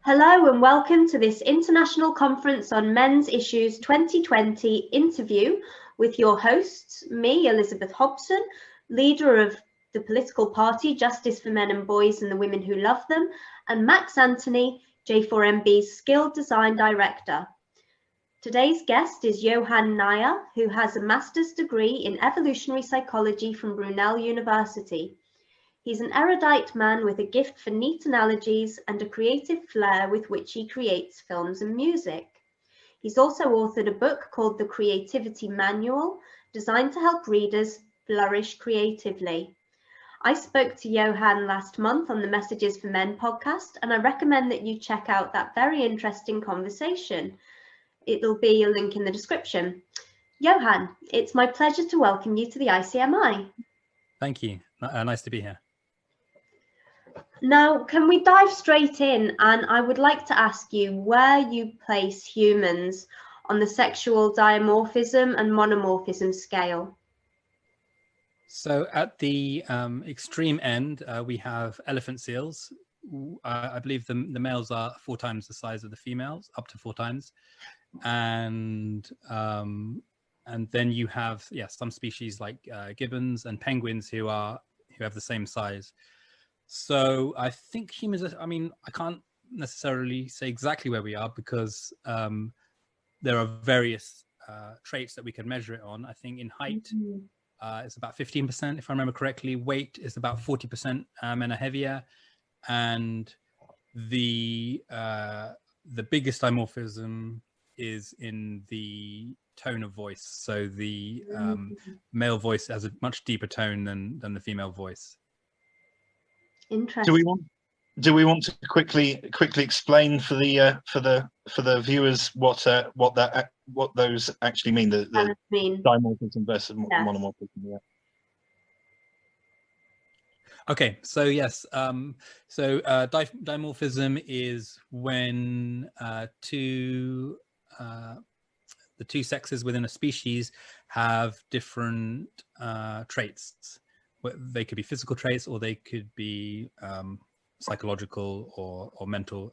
Hello and welcome to this International Conference on Men's Issues 2020 interview with your hosts, me, Elizabeth Hobson, leader of the political party Justice for Men and Boys and the Women Who Love Them, and Max Anthony, J4MB's Skilled Design Director. Today's guest is Johan Nayar, who has a master's degree in evolutionary psychology from Brunel University. He's an erudite man with a gift for neat analogies and a creative flair with which he creates films and music. He's also authored a book called The Creativity Manual, designed to help readers flourish creatively. I spoke to Johan last month on the Messages for Men podcast, and I recommend that you check out that very interesting conversation. It'll be a link in the description. Johan, it's my pleasure to welcome you to the ICMI. Thank you. Nice to be here. Now, can we dive straight in? And I would like to ask you where you place humans on the sexual diamorphism and monomorphism scale. So at the extreme end, we have elephant seals. I believe the males are 4 times the size of the females, up to 4 times. And then you have, some species like gibbons and penguins who have the same size. So I think humans are, I can't necessarily say exactly where we are because there are various traits that we can measure it on. I think in height, it's about 15%, if I remember correctly. Weight is about 40%, men are heavier. And the biggest dimorphism is in the tone of voice. So the male voice has a much deeper tone than the female voice. Interesting. Do we want to quickly explain for the viewers what those actually mean? The dimorphism versus monomorphism. Yeah. Okay, so yes, dimorphism is when the two sexes within a species have different traits. They could be physical traits, or they could be psychological or mental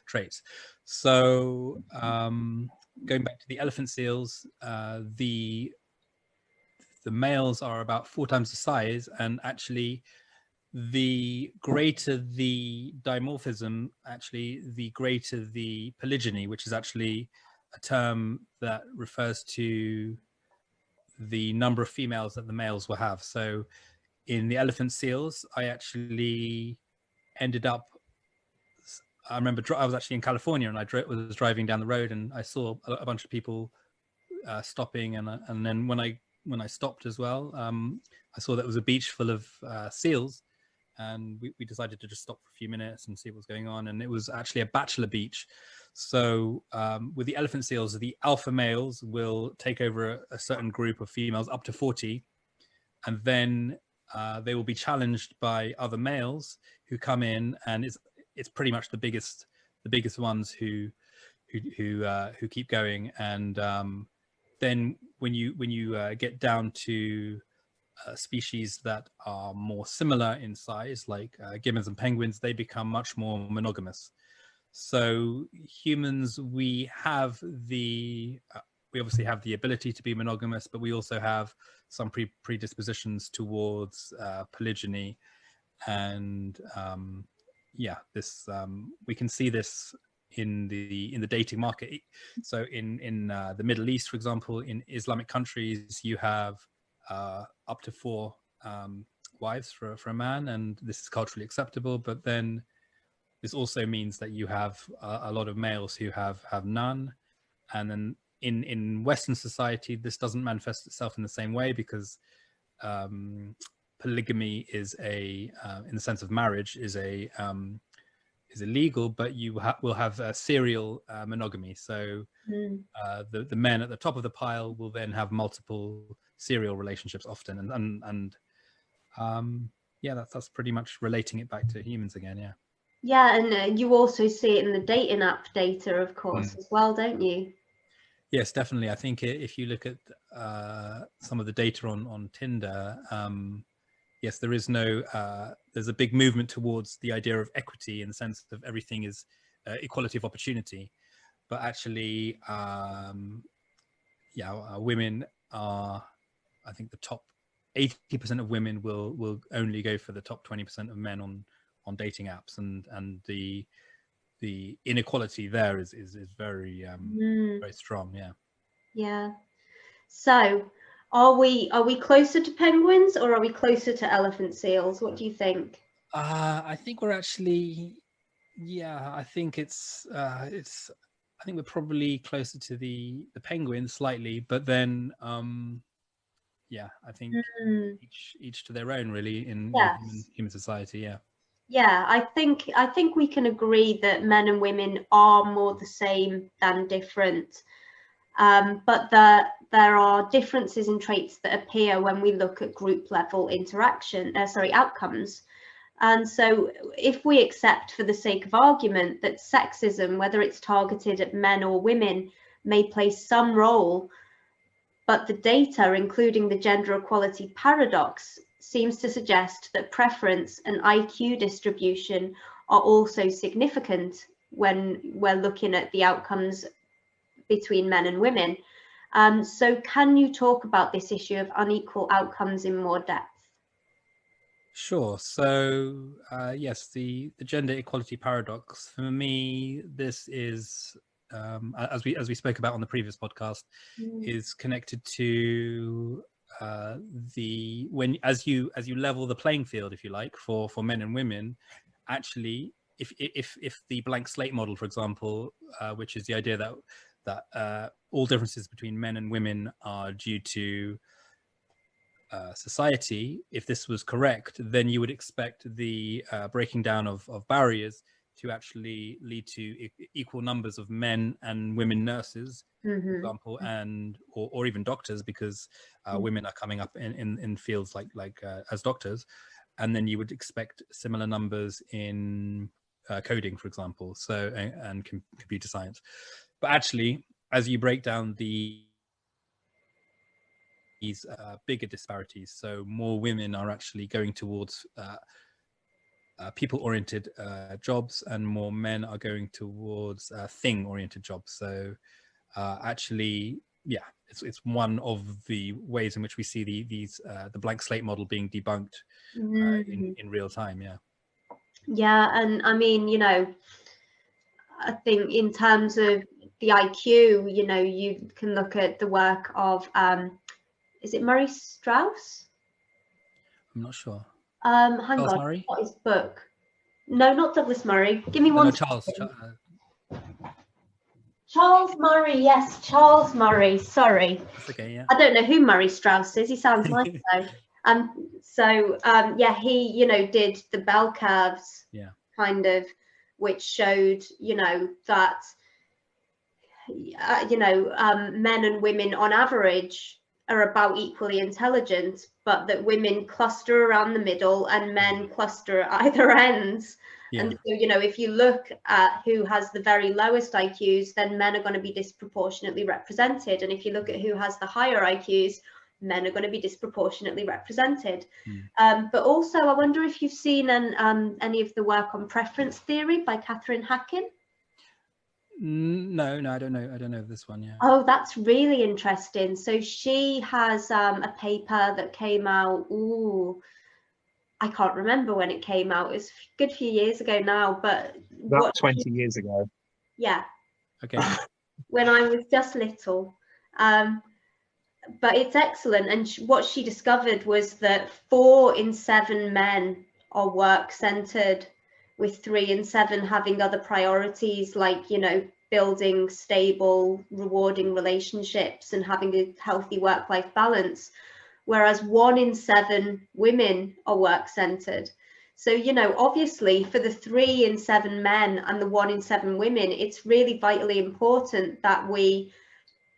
traits. So going back to the elephant seals, the males are about 4 times the size, and actually the greater the dimorphism, actually the greater the polygyny, which is actually a term that refers to the number of females that the males will have. So in the elephant seals, I actually ended up, I remember I was actually in California, and I was driving down the road, and I saw a bunch of people stopping, and then when I stopped as well, I saw that it was a beach full of seals, and we decided to just stop for a few minutes and see what was going on. And it was actually a bachelor beach. So with the elephant seals, the alpha males will take over a certain group of females, up to 40, and then they will be challenged by other males who come in, and it's pretty much the biggest ones who keep going. And then when you get down to species that are more similar in size, like gibbons and penguins, they become much more monogamous. So humans, we obviously have the ability to be monogamous, but we also have some predispositions towards polygyny. And this we can see this in the dating market. So in the Middle East, for example, in Islamic countries, you have up to 4 wives for a man, and this is culturally acceptable. But then this also means that you have a lot of males who have none. And then in Western society, this doesn't manifest itself in the same way, because polygamy is in the sense of marriage, is illegal, but you will have serial monogamy. So the men at the top of the pile will then have multiple serial relationships often, and that's pretty much relating it back to humans again. Yeah, and you also see it in the dating app data, of course, as well, don't you? Yes, definitely. I think if you look at some of the data on Tinder, yes, there's a big movement towards the idea of equity, in the sense of everything is equality of opportunity, but actually, women are, I think the top 80% of women will only go for the top 20% of men on dating apps, and the inequality there is very very strong. Yeah. So are we closer to penguins, or are we closer to elephant seals? What do you think? I think we're actually, I think I think we're probably closer to the penguins slightly, but then I think each to their own, really, in human society. I think we can agree that men and women are more the same than different, but there are differences in traits that appear when we look at group level outcomes. And so if we accept, for the sake of argument, that sexism, whether it's targeted at men or women, may play some role, but the data, including the gender equality paradox, seems to suggest that preference and IQ distribution are also significant when we're looking at the outcomes between men and women. So can you talk about this issue of unequal outcomes in more depth? Sure. So yes, the gender equality paradox, for me, this is as we spoke about on the previous podcast, is connected to as you level the playing field, if you like, for men and women. Actually, if the blank slate model, for example, which is the idea that all differences between men and women are due to society, if this was correct, then you would expect the breaking down of barriers to actually lead to equal numbers of men and women nurses, for example, or even doctors, because women are coming up in fields like as doctors, and then you would expect similar numbers in coding, for example, and computer science. But actually, as you break down these bigger disparities, so more women are actually going towards people-oriented jobs, and more men are going towards thing-oriented jobs. So actually, it's one of the ways in which we see the blank slate model being debunked in real time. And I mean, I think in terms of the IQ, you can look at the work of is it Murray Strauss? I'm not sure. Hang Charles on, Murray? what is book? No, not Douglas Murray. Give me one. No, Charles Murray. Yes, Charles Murray. Sorry. That's okay. Yeah. I don't know who Murray Strauss is. He sounds nice though. He did the bell curves. Kind of, which showed that men and women on average are about equally intelligent, but that women cluster around the middle and men cluster at either ends. And so, if you look at who has the very lowest IQs, then men are going to be disproportionately represented. And if you look at who has the higher IQs, men are going to be disproportionately represented. But also, I wonder if you've seen any of the work on preference theory by Catherine Hackin. No, I don't know this one. Oh, that's really interesting. So she has a paper that came out. I can't remember when it came out. It's a good few years ago now, but about 20 years ago. Yeah. Okay. When I was just little. But it's excellent. And what she discovered was that 4 in 7 men are work-centered, with 3 in 7 having other priorities, like, building stable, rewarding relationships and having a healthy work-life balance. Whereas 1 in 7 women are work-centered. So, obviously for the 3 in 7 men and the 1 in 7 women, it's really vitally important that we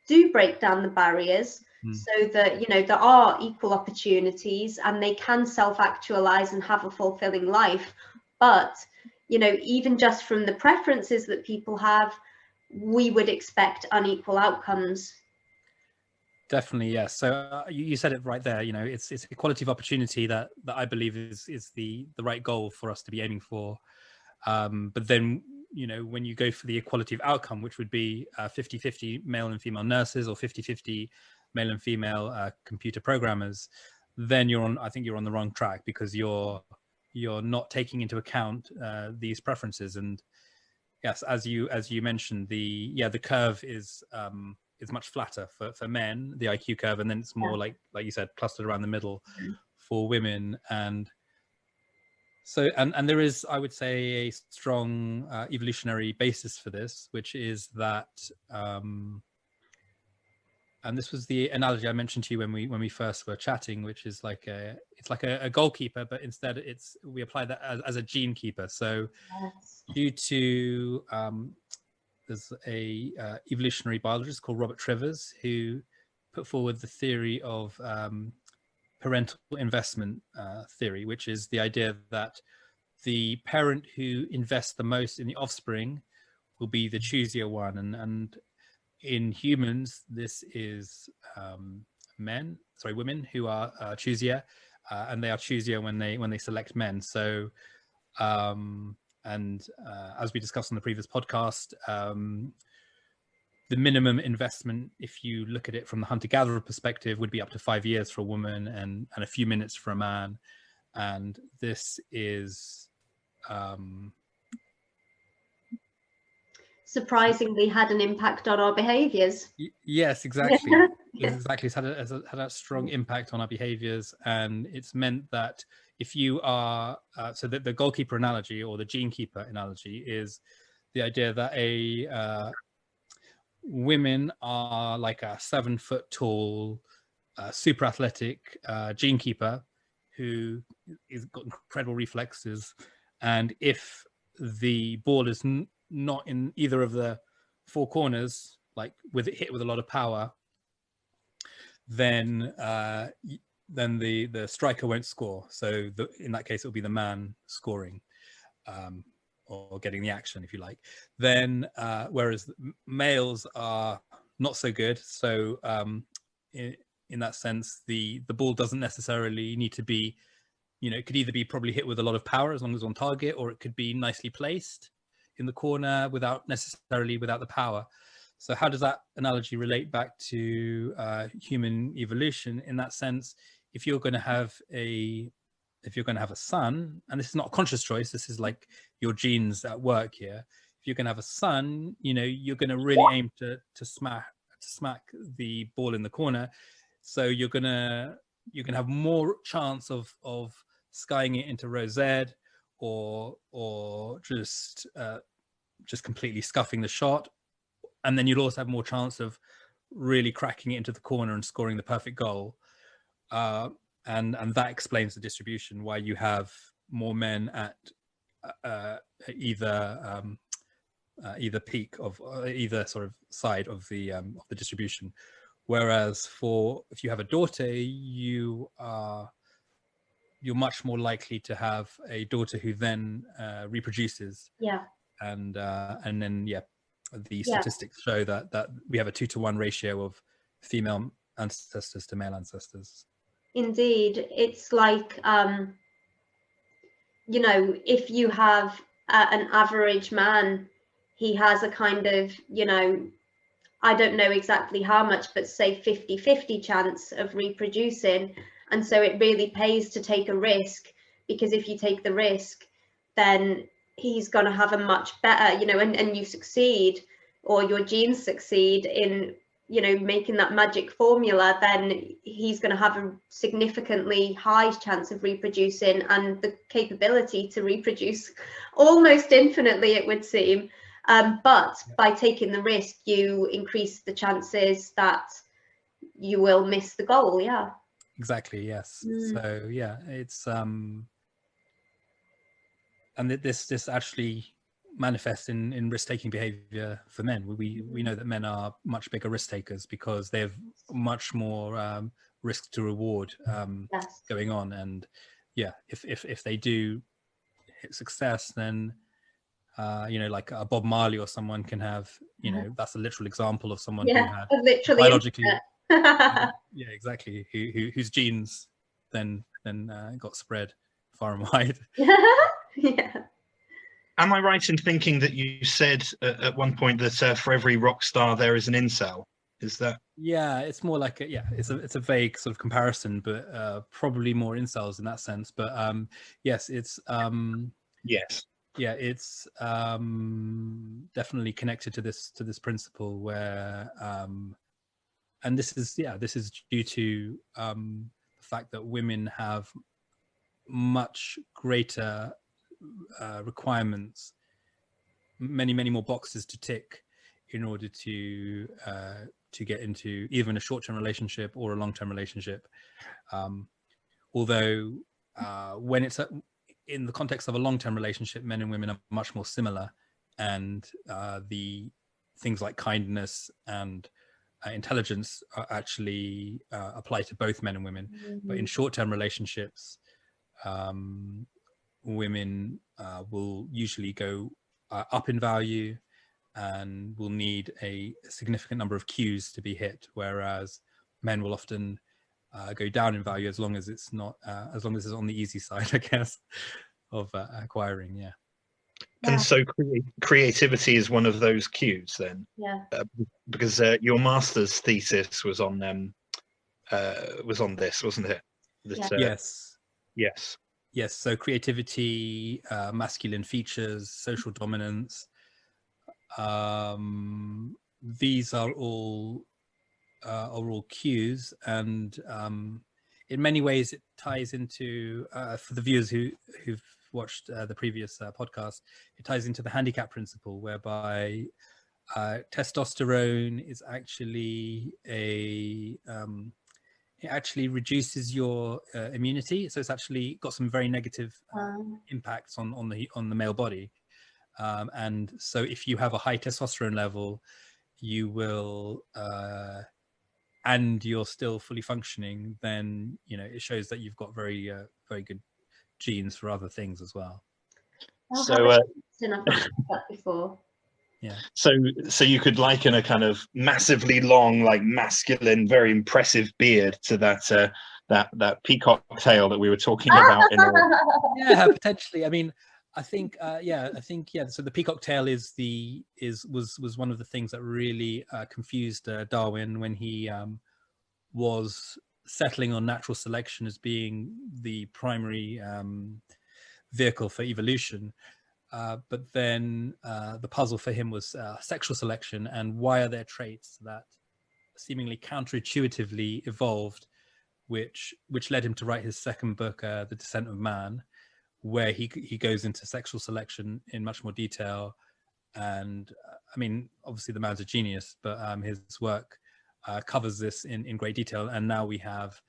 do break down the barriers so that, there are equal opportunities and they can self-actualize and have a fulfilling life. But, even just from the preferences that people have, we would expect unequal outcomes. Definitely, yes. So you said it right there. It's equality of opportunity that I believe is the right goal for us to be aiming for. But then you know, when you go for the equality of outcome, which would be 50-50 male and female nurses, or 50-50 male and female computer programmers, then I think you're on the wrong track, because you're not taking into account these preferences. And yes, as you mentioned, the curve is much flatter for men, the IQ curve, and then it's more like you said, clustered around the middle for women. And so, and there is, I would say, a strong evolutionary basis for this, which is that, and this was the analogy I mentioned to you when we first were chatting, which is like it's like a goalkeeper, but instead we apply that as a gene keeper. So due to there's a evolutionary biologist called Robert Trivers, who put forward the theory of parental investment theory, which is the idea that the parent who invests the most in the offspring will be the choosier one. And in humans, this is women who are choosier, and they are choosier when they select men. So as we discussed on the previous podcast, the minimum investment, if you look at it from the hunter-gatherer perspective, would be up to 5 years for a woman and a few minutes for a man. And this is surprisingly had an impact on our behaviors. Yes, exactly. Exactly. It's had a strong impact on our behaviors. And it's meant that if you are, so that the goalkeeper analogy, or the gene keeper analogy, is the idea that women are like a 7 foot tall, super athletic gene keeper who has got incredible reflexes. And if the ball is not in either of the 4 corners, like with it hit with a lot of power, then the striker won't score. So in that case, it'll be the man scoring, or getting the action, if you like. Then whereas males are not so good. So in that sense, the ball doesn't necessarily need to be, you know, it could either be probably hit with a lot of power as long as on target, or it could be nicely placed in the corner without the power. So how does that analogy relate back to human evolution? In that sense, if you're going to have a son, and this is not a conscious choice, this is like your genes at work here. If you're going to have a son, you know, you're going to really aim to smack the ball in the corner. So you're going to have more chance of skying it into row Z, or just completely scuffing the shot. And then you'll also have more chance of really cracking it into the corner and scoring the perfect goal. And that explains the distribution, why you have more men at either peak of either sort of side of the distribution. Whereas if you have a daughter, you're much more likely to have a daughter who then reproduces. Yeah. And then the statistics show that we have a 2-to-1 ratio of female ancestors to male ancestors. Indeed, it's like you know, if you have an average man, he has a kind of, you know, I don't know exactly how much, but say 50-50 chance of reproducing. And so it really pays to take a risk, because if you take the risk, then he's going to have a much better, you know, and you succeed, or your genes succeed in, you know, making that magic formula, then he's going to have a significantly high chance of reproducing, and the capability to reproduce almost infinitely, it would seem. But by taking the risk, you increase the chances that you will miss the goal. Yeah. Exactly. Yes. So yeah, it's and this actually manifests in risk-taking behavior for men. We know that men are much bigger risk takers because they have much more risk to reward going on. And yeah, if they do hit success, then you know, like Bob Marley or someone can have, you know, that's a literal example of someone who had literally biologically yeah, exactly, whose genes then got spread far and wide. Yeah. Am I right in thinking that you said at one point that for every rock star there is an incel? Is that? Yeah, it's more like it's a vague sort of comparison, but probably more incels in that sense. But yes, it's yes, yeah, it's definitely connected to this principle where and this is due to the fact that women have much greater requirements, many more boxes to tick in order to get into even a short-term relationship or a long-term relationship. Although when it's in the context of a long-term relationship, men and women are much more similar, and the things like kindness and intelligence are actually apply to both men and women. But in short-term relationships, women will usually go up in value and will need a significant number of cues to be hit, whereas men will often go down in value as long as it's not as long as it's on the easy side, I guess, of acquiring. Yeah. And so creativity is one of those cues then. Yeah. Because your master's thesis was on this, wasn't it? That, yes. So creativity, masculine features, social dominance. These are all cues, and in many ways it ties into for the viewers who've watched the previous podcast, it ties into the handicap principle, whereby testosterone is actually it actually reduces your immunity, so it's actually got some very negative impacts on the male body, and so if you have a high testosterone level, you will and you're still fully functioning, then it shows that you've got very good genes for other things as well. So I've that before. Yeah. So you could liken a kind of massively long, like masculine, very impressive beard to that peacock tail that we were talking about. Yeah, potentially. I mean, I think so the peacock tail was one of the things that really confused Darwin when he was settling on natural selection as being the primary vehicle for evolution. But then the puzzle for him was sexual selection, and why are there traits that seemingly counterintuitively evolved, which led him to write his second book, The Descent of Man, where he goes into sexual selection in much more detail. And I mean, obviously the man's a genius, but his work covers this in great detail. And now we have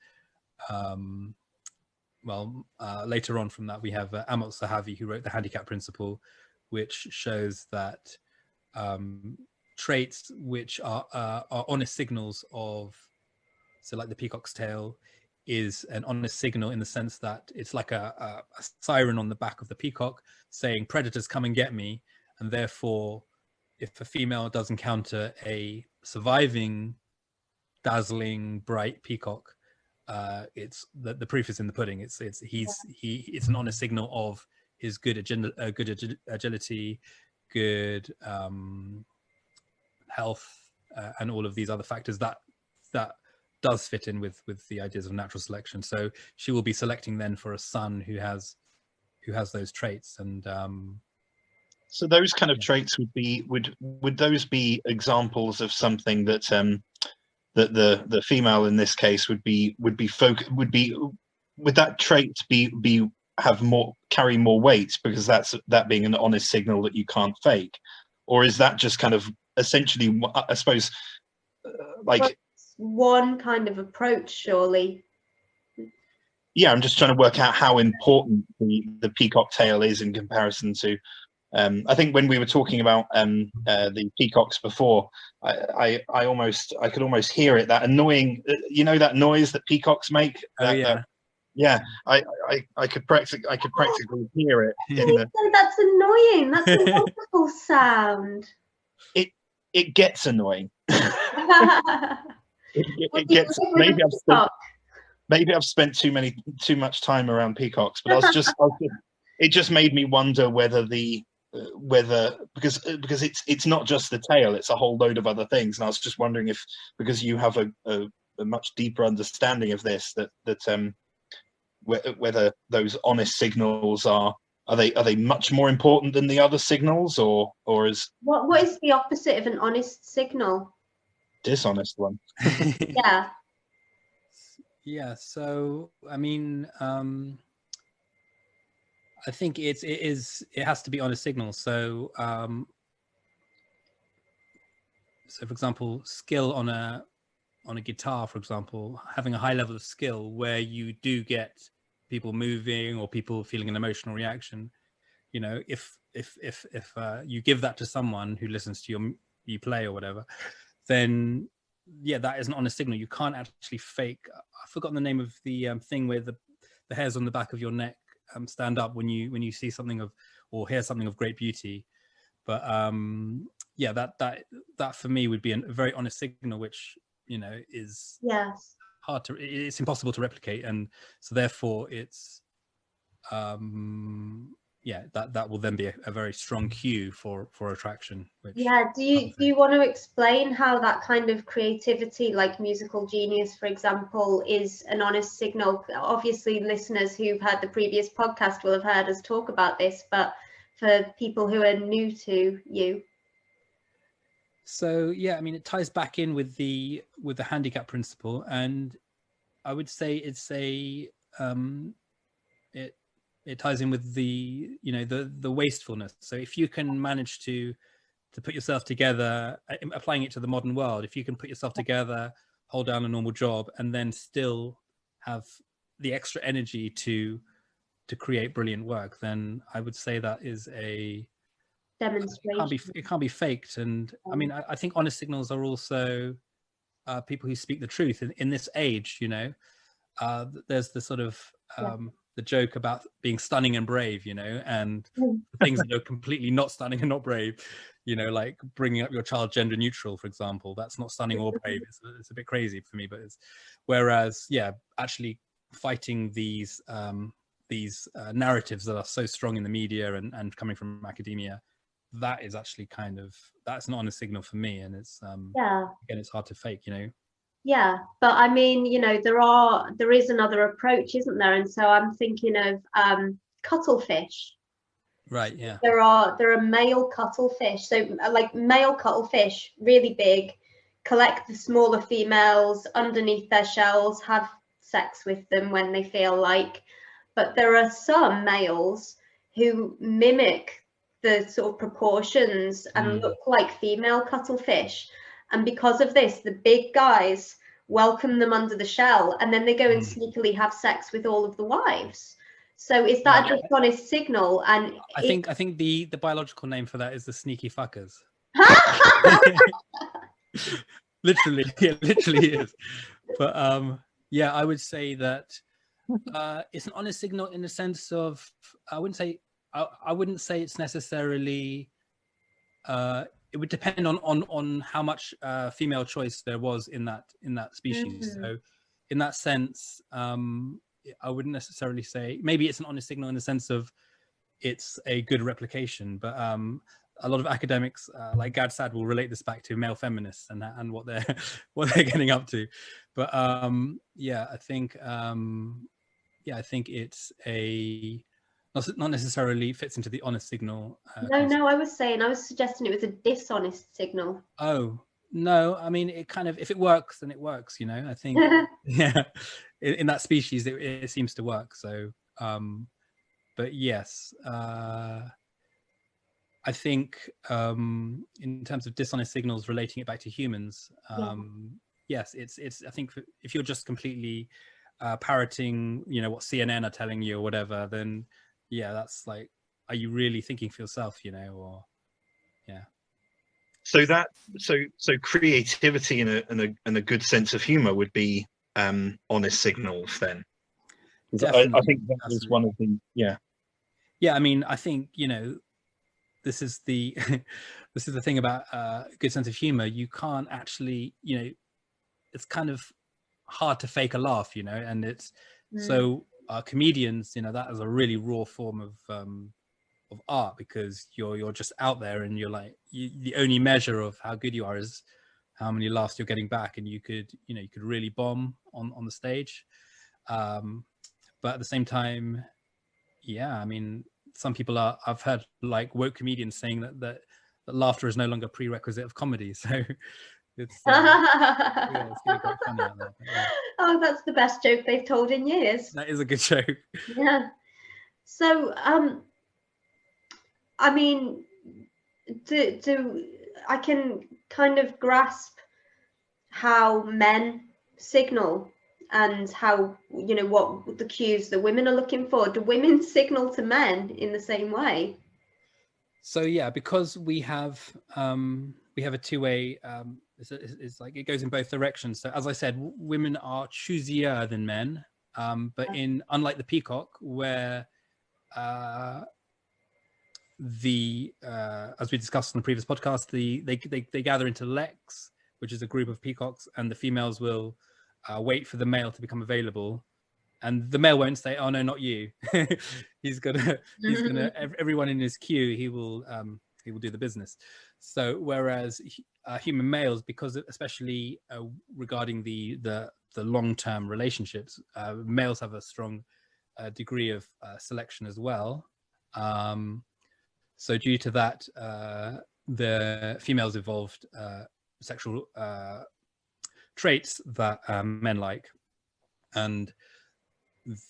later on from that, we have Amos Zahavi, who wrote The Handicap Principle, which shows that traits which are honest signals of, so like the peacock's tail is an honest signal in the sense that it's like a siren on the back of the peacock saying, predators, come and get me. And therefore, if a female does encounter a surviving, dazzling, bright peacock, it's the proof is in the pudding. It's an honest signal of his good agility, good health, and all of these other factors that does fit in with the ideas of natural selection. So she will be selecting then for a son who has those traits. And so those kind of traits would those be examples of something that that the female in this case would that trait carry more weight because that being an honest signal that you can't fake? Or is that just kind of essentially, I suppose, one kind of approach, surely? Yeah, I'm just trying to work out how important the peacock tail is in comparison to I think when we were talking about the peacocks before, I could almost hear it, that annoying, that noise that peacocks make. I could practically hear it. That's annoying. That's a wonderful sound. It gets annoying. it gets. Maybe I've spent too much time around peacocks, but it just made me wonder whether the whether because it's not just the tail, it's a whole load of other things. And I was just wondering if, because you have a much deeper understanding of this, that whether those honest signals are they much more important than the other signals, or is what is the opposite of an honest signal? Dishonest one. Yeah. Yeah, so I mean, I think it has to be honest signals. So so for example, skill on a guitar, for example, having a high level of skill where you do get people moving or people feeling an emotional reaction, you know, if you give that to someone who listens to you play or whatever, then yeah, that is an honest signal. You can't actually fake. I've forgotten the name of the thing where the hairs on the back of your neck stand up when you see something of or hear something of great beauty. But yeah, that for me would be a very honest signal, which, you know, is it's impossible to replicate, and so therefore it's yeah, that will then be a very strong cue for attraction. Which, yeah, do you want to explain how that kind of creativity, like musical genius, for example, is an honest signal? Obviously, listeners who've heard the previous podcast will have heard us talk about this, but for people who are new to you. So yeah, I mean, it ties back in with the handicap principle, and I would say it's a it ties in with the, you know, the wastefulness. So if you can manage to put yourself together, applying it to the modern world, if you can put yourself together, hold down a normal job, and then still have the extra energy to create brilliant work, then I would say that is a demonstration. It can't be faked. And I mean, I think honest signals are also people who speak the truth in this age. You know, there's the sort of the joke about being stunning and brave, you know, and things that are completely not stunning and not brave, you know, like bringing up your child gender neutral, for example. That's not stunning or brave. It's a bit crazy for me, but whereas, yeah, actually fighting these narratives that are so strong in the media and coming from academia, that is actually that's an honest signal for me. And it's again, it's hard to fake, you know. Yeah, but I mean, you know, there is another approach, isn't there? And so I'm thinking of cuttlefish. Right. Yeah. There are male cuttlefish. So like male cuttlefish, really big, collect the smaller females underneath their shells, have sex with them when they feel like. But there are some males who mimic the sort of proportions and look like female cuttlefish. And because of this, the big guys welcome them under the shell, and then they go and sneakily have sex with all of the wives. So is that a dishonest signal? And I think the biological name for that is the sneaky fuckers. Literally, it literally is. But yeah, I would say that it's an honest signal in the sense of I wouldn't say it's necessarily. It would depend on how much female choice there was in that species. So in that sense, I wouldn't necessarily say, maybe it's an honest signal in the sense of it's a good replication, but a lot of academics like Gad Saad will relate this back to male feminists and what they're getting up to. But yeah, I think it's not necessarily fits into the honest signal. No, I was suggesting it was a dishonest signal. Oh, no, I mean, it kind of, if it works, then it works, you know. I think, yeah, in that species, it seems to work. So, but yes, I think in terms of dishonest signals, relating it back to humans, yes, it's. I think if you're just completely parroting, you know, what CNN are telling you or whatever, then yeah, that's like, are you really thinking for yourself, you know, or yeah. So creativity and a good sense of humor would be honest signals then. I think that is one of the yeah, I mean, I think, you know, this is the thing about a good sense of humor. You can't actually, you know, it's kind of hard to fake a laugh, you know, and it's so comedians, you know, that is a really raw form of art, because you're just out there, and you're like, the only measure of how good you are is how many laughs you're getting back, and you could really bomb on the stage. But at the same time, yeah, I mean, some people I've heard like woke comedians saying that laughter is no longer a prerequisite of comedy. So it's yeah, it's getting quite funny out there. Yeah. Oh, that's the best joke they've told in years. That is a good joke. Yeah. So, I mean, I can kind of grasp how men signal and how, what the cues that women are looking for. Do women signal to men in the same way? So yeah, because we have a two-way, it's like it goes in both directions. So as I said, women are choosier than men, but unlike the peacock, where as we discussed in the previous podcast, they gather into leks, which is a group of peacocks, and the females will wait for the male to become available, and the male won't say, "Oh no, not you." he's gonna everyone in his queue, he will do the business. So whereas human males, because especially regarding the long-term relationships, males have a strong degree of selection as well. So due to that, the females evolved sexual traits that men like, and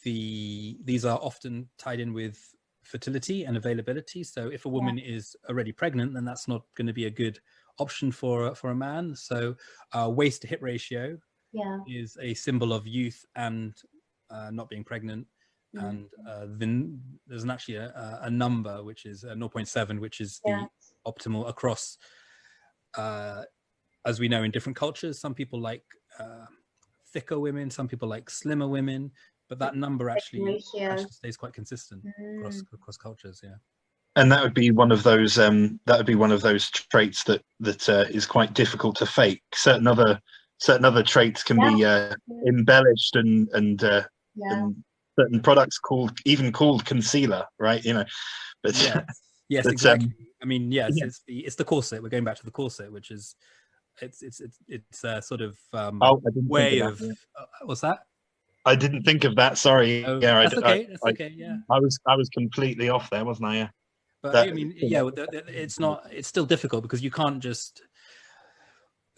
these are often tied in with fertility and availability. So if a woman is already pregnant, then that's not going to be a good option for a man. So waist to hip ratio is a symbol of youth and not being pregnant. And then there's actually a number, which is 0.7, which is the optimal across, as we know, in different cultures. Some people like thicker women, some people like slimmer women, but that number actually stays quite consistent across cultures. Yeah. And that would be one of those traits that is quite difficult to fake. Certain other traits can be embellished and certain products called concealer, right? But yes, exactly. I mean, yes, it's the corset. We're going back to the corset, which is it's a sort of way of what's that? I didn't think of that. Sorry. Oh, Yeah, that's okay. That's okay. Yeah, I was completely off there, wasn't I? Yeah. But I mean, it's still difficult, because you can't just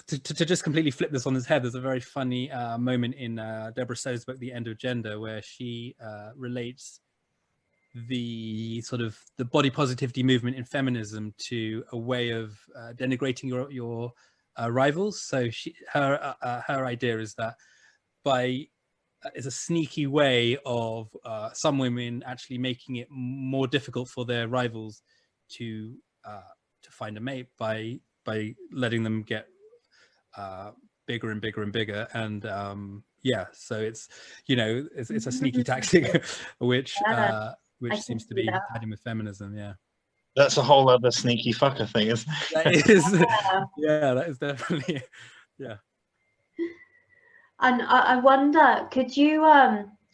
to just completely flip this on his head. There's a very funny moment in Deborah So's book, The End of Gender, where she relates the sort of the body positivity movement in feminism to a way of denigrating your rivals. So her idea is that is a sneaky way of some women actually making it more difficult for their rivals to find a mate by letting them get bigger and bigger and bigger, and so it's it's a sneaky tactic which seems to be tied in with feminism. Yeah, that's a whole other sneaky fucker thing, isn't it? That is that is definitely And I wonder, could you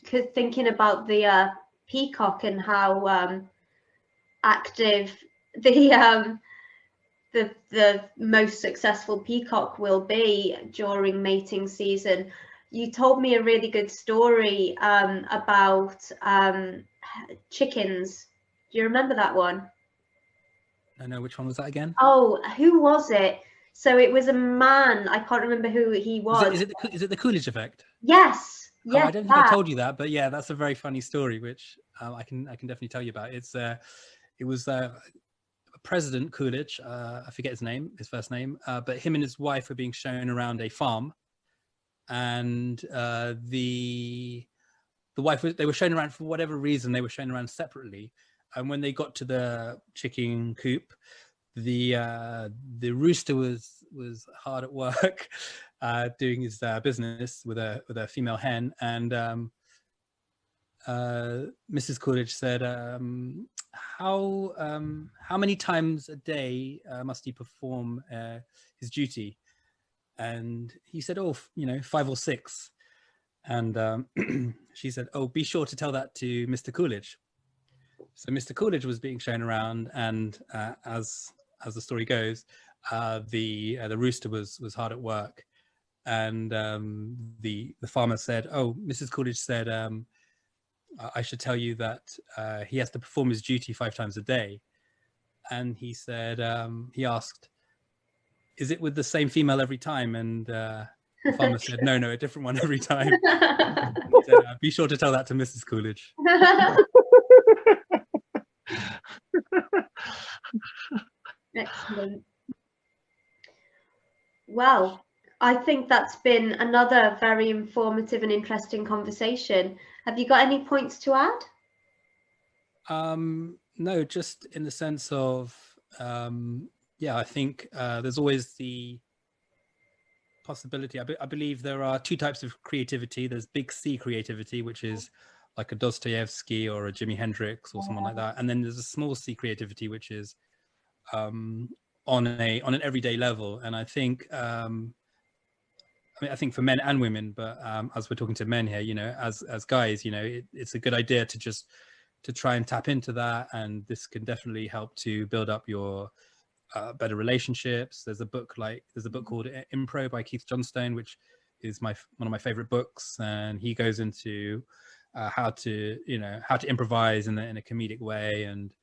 thinking about the peacock and how active the most successful peacock will be during mating season. You told me a really good story about chickens. Do you remember that one? I know. Which one was that again? Oh, who was it? So it was a man. I can't remember who he was. Is it the Coolidge effect? Yes. Oh, I don't think I told you that, but yeah, that's a very funny story, which I can definitely tell you about. It was President Coolidge, I forget his first name, but him and his wife were being shown around a farm, and the wife they were shown around for whatever reason. They were shown around separately, and when they got to the chicken coop, the rooster was hard at work doing his business with a female hen, and Mrs. Coolidge said, how many times a day must he perform his duty? And he said, 5 or 6. And she said, oh, be sure to tell that to Mr. Coolidge. So Mr. Coolidge was being shown around, and as the story goes, the rooster was hard at work, and the farmer said, "Oh, Mrs. Coolidge said, I should tell you that he has to perform his duty 5 times a day." And he said, he asked, "Is it with the same female every time?" And the farmer said, "No, a different one every time." He said, "Be sure to tell that to Mrs. Coolidge." Excellent. Well, I think that's been another very informative and interesting conversation. Have you got any points to add? No, just in the sense of, yeah, I think there's always the possibility. I believe there are 2 types of creativity. There's big C creativity, which is like a Dostoevsky or a Jimi Hendrix or someone like that. And then there's a small C creativity, which is on an everyday level. And I think, I mean, I think for men and women, but as we're talking to men here, you know, as guys, you know, it's a good idea to try and tap into that. And this can definitely help to build up your better relationships. There's a book called Impro by Keith Johnstone, which is one of my favorite books, and he goes into how to improvise in a comedic way. And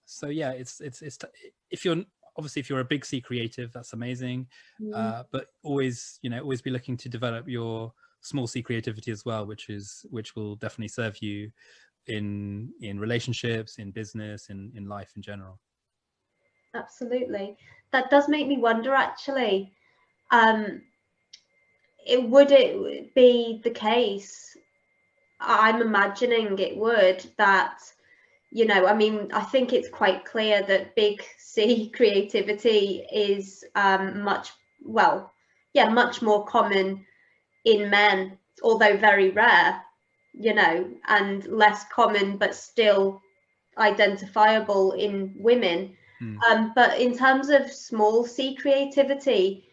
so yeah, it's if you're a big C creative, that's amazing. But always be looking to develop your small C creativity as well, which will definitely serve you in relationships, in business, in life in general. Absolutely. That does make me wonder, actually. Would it be the case? I'm imagining it would, that, you know, I mean, I think it's quite clear that big C creativity is much more common in men, although very rare, you know, and less common but still identifiable in women. But in terms of small C creativity,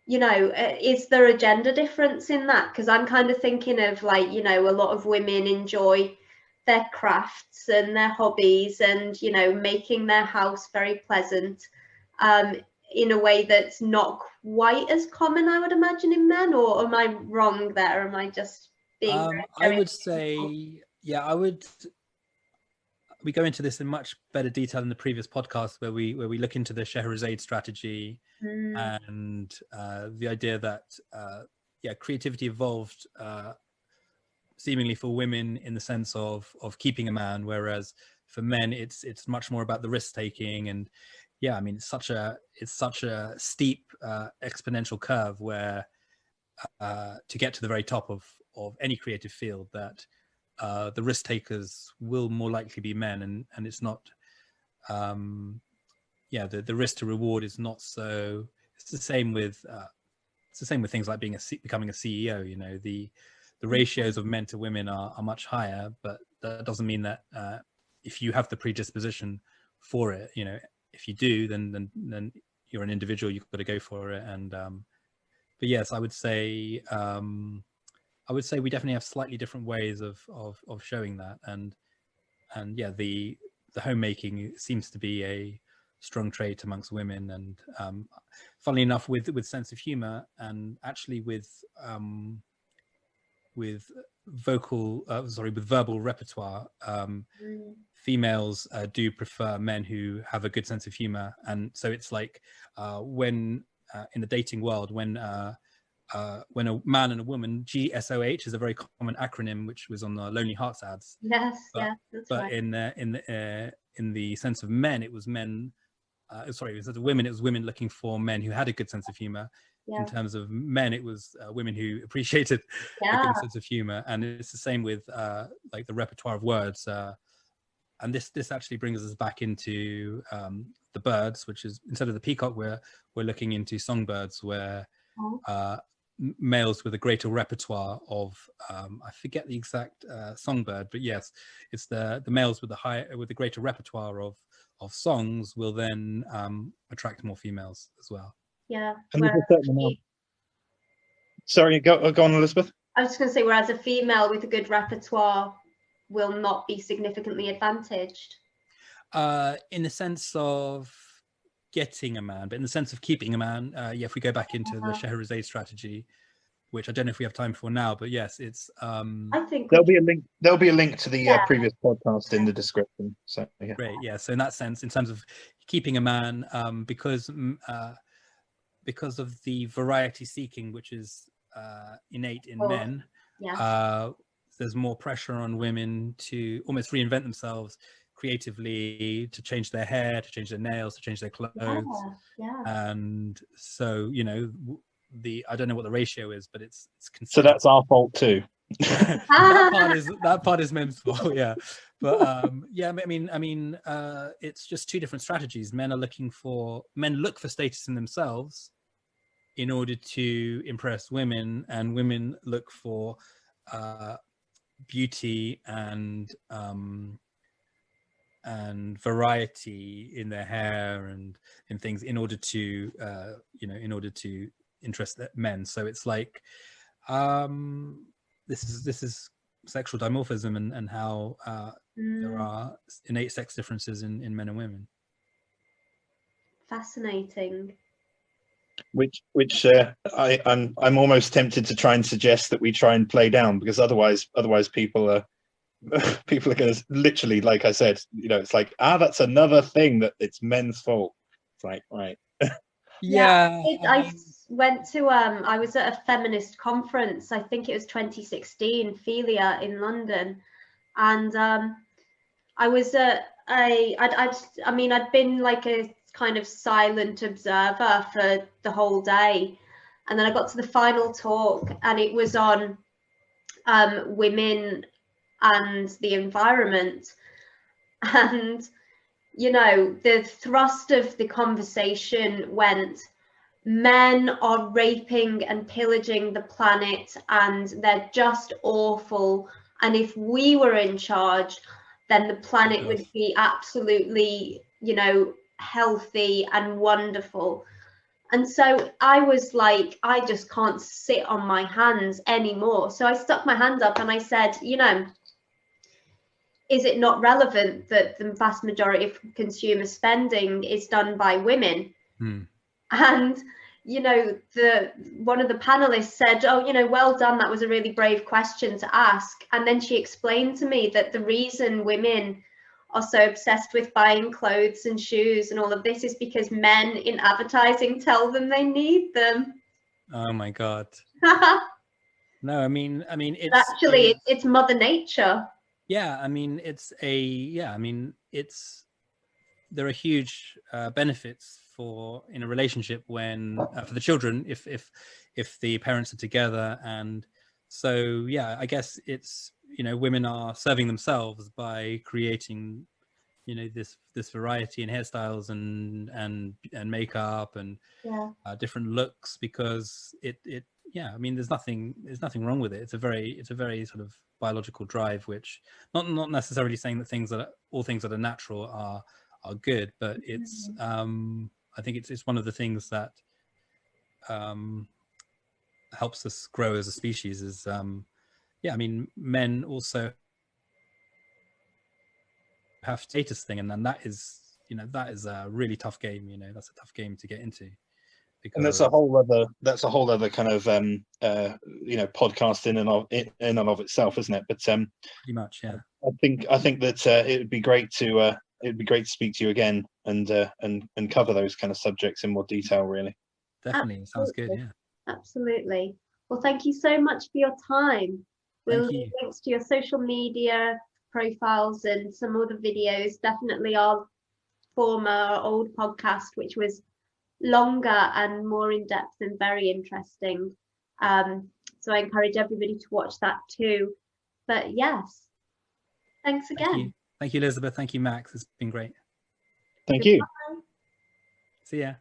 you know, is there a gender difference in that? Because I'm kind of thinking of, like, you know, a lot of women enjoy their crafts and their hobbies and, you know, making their house very pleasant in a way that's not quite as common, I would imagine, in men. Or am I wrong there? Am I just being I would say, yeah, we go into this in much better detail in the previous podcast, where we look into the Scheherazade strategy and the idea that creativity evolved seemingly for women in the sense of keeping a man, whereas for men it's much more about the risk taking. And yeah, I mean, it's such a steep exponential curve where to get to the very top of any creative field, that the risk takers will more likely be men, and it's not the risk to reward is not so. It's the same with things like becoming a CEO. You know, the ratios of men to women are much higher, but that doesn't mean that if you have the predisposition for it, you know, if you do, then you're an individual, you've got to go for it. And but yes, I would say we definitely have slightly different ways of showing that. And yeah, the homemaking seems to be a strong trait amongst women. And funnily enough, with sense of humor, and actually with verbal repertoire, females do prefer men who have a good sense of humor. And so it's like when in the dating world, when a man and a woman, GSOH is a very common acronym, which was on the Lonely Hearts ads. Yes, that's but right. in the sense of men, it was men. Instead of women, it was women looking for men who had a good sense of humor. Yeah. In terms of men, it was women who appreciated a good sense of humor. And it's the same with like the repertoire of words. And this actually brings us back into the birds, which is, instead of the peacock, we're looking into songbirds, where males with a greater repertoire of I forget the exact songbird, but yes, it's the males with the greater repertoire of songs will then attract more females as well. Yeah. Sorry, go on, Elizabeth. I was just going to say, whereas a female with a good repertoire will not be significantly advantaged? In the sense of getting a man, but in the sense of keeping a man, yeah, if we go back into the Scheherazade strategy, which I don't know if we have time for now, but yes, it's I think there'll be a link. There'll be a link to the previous podcast in the description. So yeah. Great, yeah. So in that sense, in terms of keeping a man, because of the variety seeking, which is innate in men, there's more pressure on women to almost reinvent themselves creatively, to change their hair, to change their nails, to change their clothes. And so, you know, I don't know what the ratio is, but it's so that's our fault too. that part is men's fault, yeah. But yeah, I mean, it's just two different strategies. Men look for status in themselves in order to impress women, and women look for beauty and variety in their hair and in things in order to interest men. So it's like this is sexual dimorphism and how there are innate sex differences in men and women. Fascinating. Which I'm almost tempted to try and suggest that we try and play down, because otherwise people are going to literally, like I said, you know, it's like, that's another thing that it's men's fault. It's like, right. Yeah, I went to I was at a feminist conference, I think it was 2016, Philia in London, and I was I'd been like a kind of silent observer for the whole day, and then I got to the final talk, and it was on women and the environment, and you know, the thrust of the conversation went, men are raping and pillaging the planet and they're just awful, and if we were in charge, then the planet would be absolutely, you know, healthy and wonderful. And so I was like, I just can't sit on my hands anymore. So I stuck my hand up and I said, you know, is it not relevant that the vast majority of consumer spending is done by women? And you know, one of the panelists said, oh, you know, well done, that was a really brave question to ask. And then she explained to me that the reason women are so obsessed with buying clothes and shoes and all of this is because men in advertising tell them they need them. Oh my God. No, I mean it's actually it's Mother Nature. Yeah, I mean there are huge benefits in a relationship when for the children if the parents are together. And so yeah, I guess it's, you know, women are serving themselves by creating, you know, this variety in hairstyles and makeup and different looks, because it yeah, I mean there's nothing wrong with it. It's a very sort of biological drive, which not necessarily saying that all things that are natural are good, but it's I think it's one of the things that helps us grow as a species is yeah, I mean men also have status thing, and then that is, you know, that is a really tough game. You know, that's a tough game to get into, because... and that's a whole other kind of you know, podcast in and of itself, isn't it? But pretty much, yeah. I think that it would be great to speak to you again and cover those kind of subjects in more detail, really. Definitely. Absolutely. Sounds good. Yeah, absolutely. Well, thank you so much for your time. We'll leave links to your social media profiles and some other videos. Definitely our old podcast, which was longer and more in depth and very interesting. So I encourage everybody to watch that too. But yes, thanks again. Thank you, Elizabeth. Thank you, Max. It's been great. Thank you. See ya.